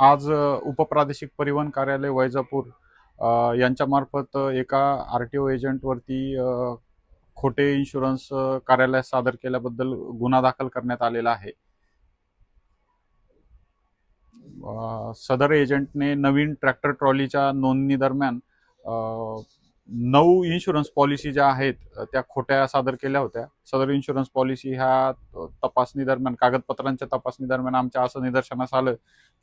आज उपप्रादेशिक परिवहन कार्यालय वैजापूर यांच्यामार्फत एका आर-टी-ओ एजंटवरती खोटे इन्शुरन्स कार्यालयात सादर केल्याबद्दल गुन्हा दाखल करण्यात आलेला आहे. सदर एजंटने नवीन ट्रॅक्टर ट्रॉलीच्या नोंदणी दरम्यान 9 इन्शुरन्स पॉलिसी ज्या आहेत त्या खोट्या सादर केल्या होत्या. सदर इन्शुरन्स पॉलिसी ह्या तपासणी दरम्यान, कागदपत्रांच्या तपासणी दरम्यान आमच्या असं निदर्शनास आलं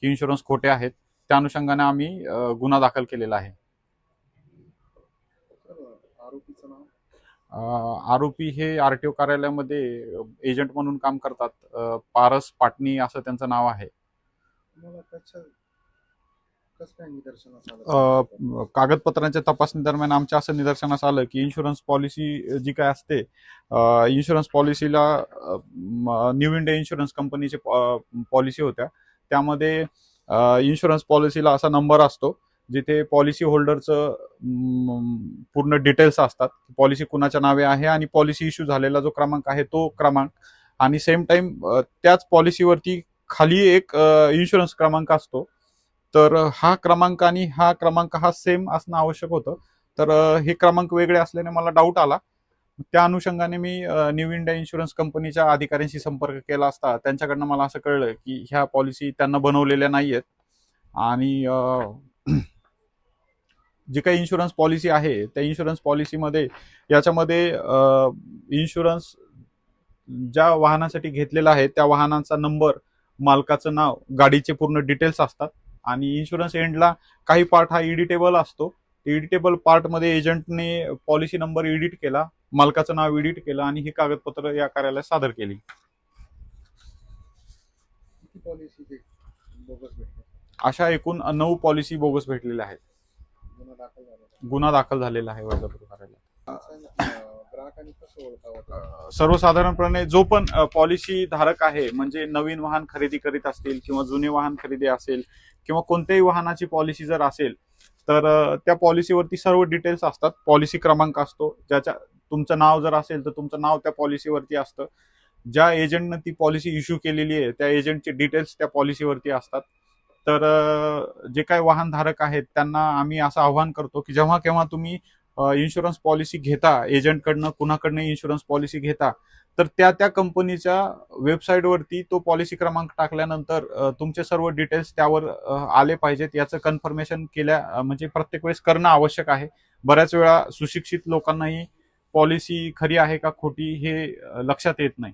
की इन्शुरन्स खोटे आहेत. त्या अनुषंगाने आम्ही गुन्हा दाखल केलेला आहे. आरोपी हे आर-टी-ओ कार्यालयामध्ये एजंट म्हणून काम करतात. पारस पाटणी असं त्यांचं नाव आहे. कागदपत्रांच्या तपासणी दरम्यान आमच्या असं निदर्शनास आलं की इन्शुरन्स पॉलिसी जी काय असते, इन्शुरन्स पॉलिसीला न्यू इंडिया इन्शुरन्स कंपनीचे पॉलिसी होत्या. त्यामध्ये इन्शुरन्स पॉलिसीला असा नंबर असतो जिथे पॉलिसी होल्डरचं पूर्ण डिटेल्स असतात. पॉलिसी कुणाच्या नावे आहे आणि पॉलिसी इश्यू झालेला जो क्रमांक आहे तो क्रमांक, आणि सेम टाइम त्याच पॉलिसीवरती खाली एक इन्शुरन्स क्रमांक असतो. तर हा क्रमांक आणि हा क्रमांक हा सेम असणं आवश्यक होतं. तर हे क्रमांक वेगळे असल्याने मला डाऊट आला. त्या अनुषंगाने मी न्यू इंडिया इन्शुरन्स कंपनीच्या अधिकाऱ्यांशी संपर्क केला असता त्यांच्याकडनं मला असं कळलं की ह्या पॉलिसी त्यांना बनवलेल्या नाहीयेत आणि जी काही इन्शुरन्स पॉलिसी आहे त्या इन्शुरन्स पॉलिसीमध्ये याच्यामध्ये इन्शुरन्स ज्या वाहनासाठी घेतलेला आहे त्या वाहनाचा नंबर, मालकाचं नाव, गाडीचे पूर्ण डिटेल्स असतात. आणि इन्शुरन्स एंडला काही पार्ट हा एडिटेबल असतो. एडिटेबल पार्टमध्ये एजंटने पॉलिसी नंबर एडिट केला, मालकाचं नाव एडिट केलं आणि ही कागदपत्र या कार्यालयात सादर केली. अशा एकूण 9 पॉलिसी बोगस भेटलेल्या आहेत. गुन्हा दाखल झालेला आहे वैजापूर कार्यालयात. सर्वसाधारणपणे जो पण पॉलिसी धारक आहे, म्हणजे नवीन वाहन खरेदी करीत असतील किंवा जुने वाहन खरेदी असेल किंवा कोणत्याही वाहनाची पॉलिसी जर असेल तर त्या पॉलिसीवरती सर्व डिटेल्स असतात. पॉलिसी क्रमांक असतो, ज्याच्या तुमचं नाव जर असेल तर तुमचं नाव त्या पॉलिसीवरती असतं. ज्या एजंटनं ती पॉलिसी इश्यू केलेली आहे त्या एजंटचे डिटेल्स त्या पॉलिसीवरती असतात. तर जे काही वाहनधारक आहेत त्यांना आम्ही असं आवाहन करतो की जेव्हा केव्हा तुम्ही इन्शुरन्स पॉलिसी घेता, एजंटकडनं कुणाकडनं इन्शुरन्स पॉलिसी घेता, तर त्या कंपनीच्या वेबसाईटवरती तो पॉलिसी क्रमांक टाकल्यानंतर तुमचे सर्व डिटेल्स त्यावर आले पाहिजेत. याचं कन्फर्मेशन म्हणजे प्रत्येक वेळेस करणं आवश्यक आहे. बऱ्याच वेळा सुशिक्षित लोकांनाही पॉलिसी खरी आहे का खोटी हे लक्षात येत नाही.